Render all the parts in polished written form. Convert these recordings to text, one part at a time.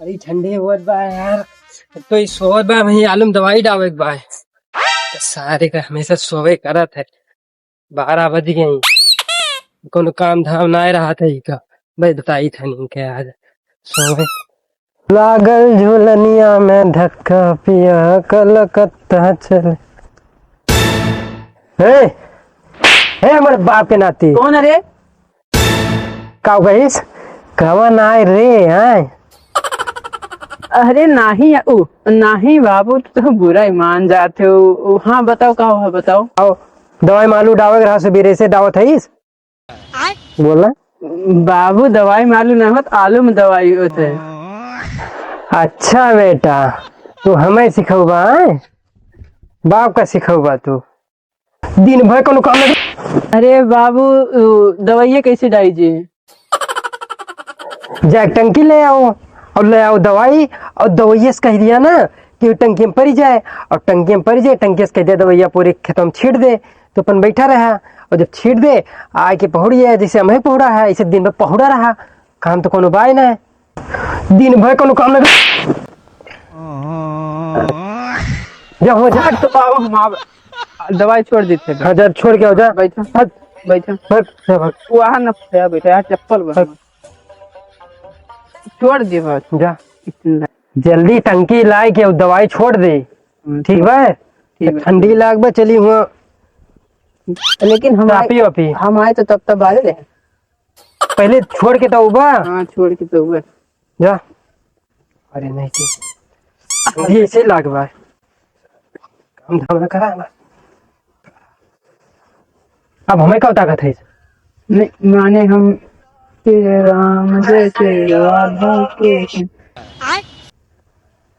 अरे ठंडे होत बा यार। तो ई सोवत बा वही आलू में दवाई डावे के बा। तो सारे का हमेशा सोवे करत है। 12 बज गई, कोनो काम धाम ना रहा था ई का। भाई बताई था नहीं के आज सोवे लागल झूलनिया में धक्का पिया कलकत्ता चल। हे हे हमारे बाप के नाती कौन अरे? का गईस कवन आए रे आए। अरे नाही नाही बाबू, तो बुरा ही मान जाते हो। हाँ बताओ, का हुआ बताओ। आओ दवाई मालू डावे रहा सुबेरे से दावत है बोला। बाबू दवाई मालूम ना होत, आलू में दवाई होते है। अच्छा बेटा तू हमें सिखौबा बाप का सिखौबा तू दिन भर कोनो काम नहीं। अरे बाबू दवाइये कैसे डालीजिए? जा टंकी ले आओ और ले आओ दवाई, और दवाइया से कह दिया ना कि टंकी में पड़ जाए, और टंकी में पड़ जाए टंकी से कह दिया दवाइया पूरे खेतों में छीट दे, तो अपन बैठा रहा। और जब छीट दे आए के पहुड़ जाए, जैसे हमें पहुड़ा है ऐसे दिन भर पहुड़ा रहा। काम तो कोनो बाय ना, दिन भर कोनो काम लगा जा हो जा। तो बाबू हम दवाई छोड़ देते हैं। हजार छोड़ के हो जा। बैठा बैठा भाग वहाँ न बेटा, यार चप्पल बस छोड़ दे बस। जा जल्दी टंकी लाए के दवाई छोड़ दे, ठीक बा? ठंडी लाग बा चली हुआ। लेकिन हम आए तो तब बाजे रहे पहले छोड़ के तो बा। हाँ छोड़ के तो हुए जा। अरे नहीं ठंडी ऐसे लाग बा, काम धाम ना करा ना। अब हमें कब ताकत है? नहीं माने हम राम जैसे राधा के।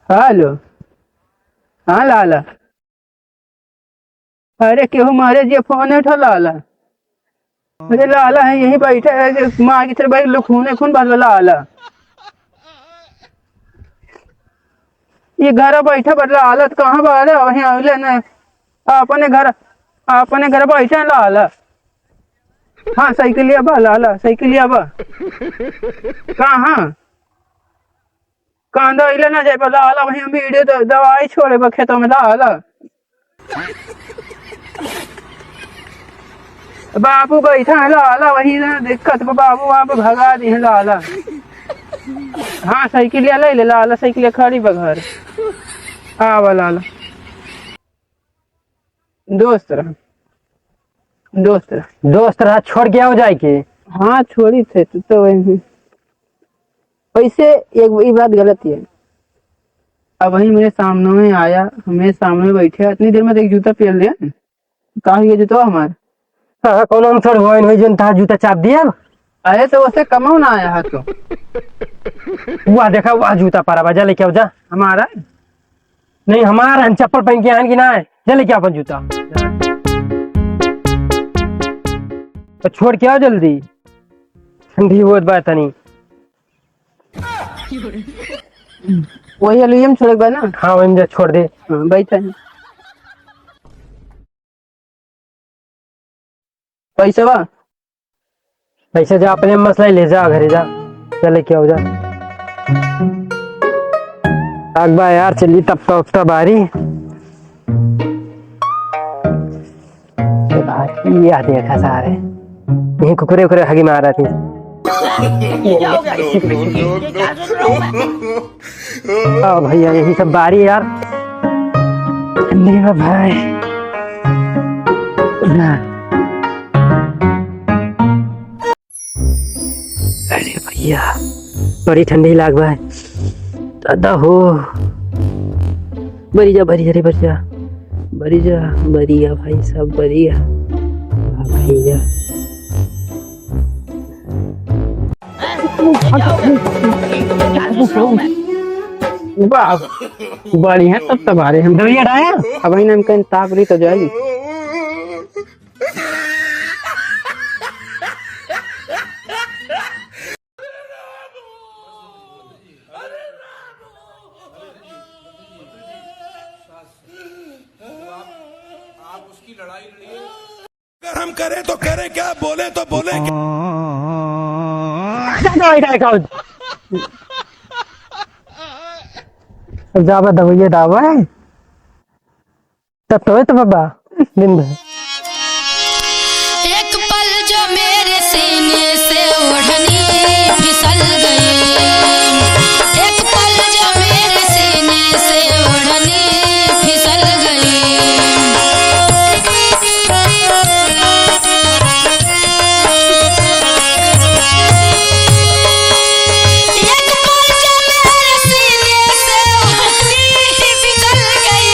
हेलो हाँ लाला। अरे क्यों मारे जी फोन उठा लाला। अरे लाला है यहीं बैठे है, माँ की तरफ भाई लोग खून बाल लाला। ये घर बैठा बदला हालत कहाँ बाल है वहीं आविले न अपने घर बैठे लाला। हाँ साइकिलिया बा लाला, साइकिलिया बा कहाँ कांदा इले ना जाए लाला, वहीं वीडियो दवाई छोड़े बा खेतों में लाला। बाबू बैठा है लाला वहीं ना दिक्कत बाबू वहाँ पे भगा दी है लाला। हाँ साइकिलिया ले लाला, साइकिलिया खड़ी बा घर आवा लाला। दोस्त रहा छोड़ के आओ जाए के। हाँ छोड़ी थे तो वैसे एक बात गलत है। अब वही मेरे सामने में आया, मेरे सामने बैठे इतनी देर में एक जूता पहन लिया। कहा ये जूता हमारा कौन अंतर हुआ इन जो था जूता चाप दिया। अरे तो वैसे कमाओ ना आया है तो वह देखा वह जूता पारा बजा लेके आओ जा। हमारा नहीं हमारा चप्पल पहन के आन की ना है, जा लेके आओ अपन जूता। तो छोड़ के आओ जल्दी, ठंडी बहुत बात नहीं। वही एल्यूमिनियम छोड़ के ना। हाँ वही जा छोड़ दे। हाँ बैठा है पैसा जा अपने मसला ले जा घरे जा, चले क्या हो जा। अकबा यार चली तब बारी ये देखा सारे यही कुकुरे हगी मार रही थी। भैया यही सब बारी यार भाई अरे भैया बड़ी ठंडी लाग भाई दादा हो। बरिया भाई सब बरिया भैया। बढ़िया तब आ रहे हम दवाई हटाया। अब हम कहीं ताप रही तो जाएगी। आप उसकी लड़ाई लड़िए। अगर हम करें तो करें क्या, बोले तो बोले क्या। जावा दवाइया दावा है तब तो है तो बाबा दिन भर एक पल जो मेरे सीने से ओढ़नी फिसल गई, एक पल जो मेरे सीने से ओढ़नी फिसल गई। एक पल जो मेरे सीने से ओढ़नी फिसल गई,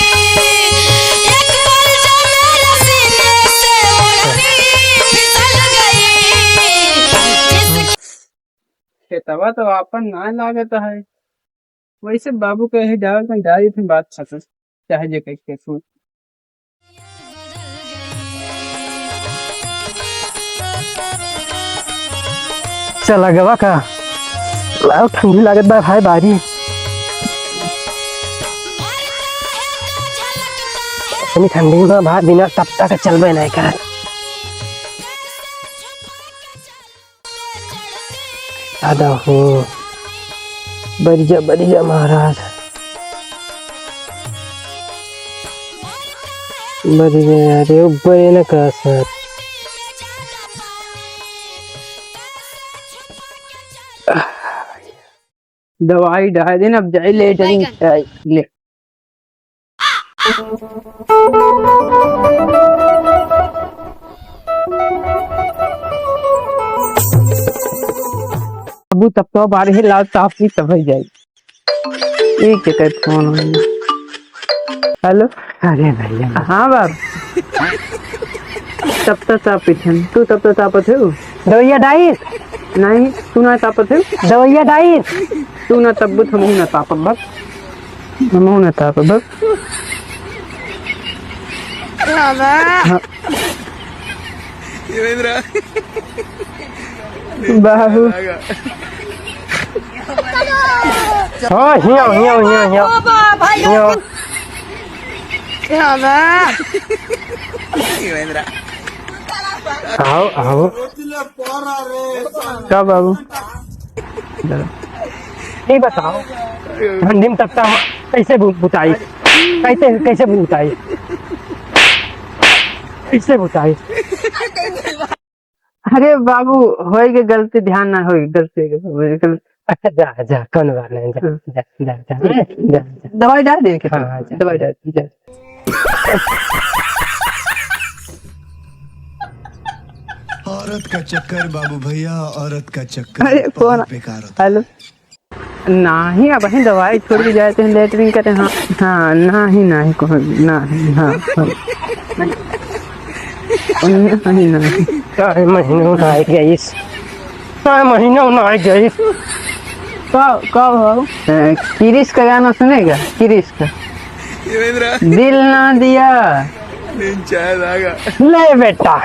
एक पल जो मेरे सीने से ओढ़नी फिसल गई। खेतवा तो आपन ना लागत है। वैसे बाबू कहे जाओ तो डाली थी बात खत्म, चाहे जे कह सुन। चला गवा का लाओ ठंडी लागत बा भाई बारी अपनी ठंडी में भाई बिना तपता का चलबे नहीं कर आदा हो बढ़िया महाराज बढ़िया अरे ऊपर है ना का सर दवाई डाल देना, अब जाए ले ले। अबू तब तो बारे ही लाल साफ ही तब ही जाए। एक जगह फोन हेलो। अरे भैया हाँ बाप तब तक तापिथन तू तब तक तापत हो दवाइया डाइट नहीं तू ना तापत हो दवाइया डाइट तू ना तब हम ना तापत भग हम ना तापत भग बाबू हाँ हियो आओ क्या बाबू ये बताओ ठंडी में तपता कैसे बुताई कैसे बुताई अरे बाबू होए के गलती ध्यान ना होए गलती जा कौन बात नहीं जा दवाई डाल दे हाँ, दवाई डाल जा। औरत का चक्कर बाबू भैया, औरत का चक्कर अरे फोन बेकार होता हेलो नहीं अब ही दवाई छोड़ के जाते हैं लेटरिन करते हाँ हाँ नहीं कौन नहीं हाँ नहीं काय महीनों ना आई गईस काय महीनों ना आई गईस कब हो किरिश का गाना सुनेगा किरिश का दिल ना दिया ले बेटा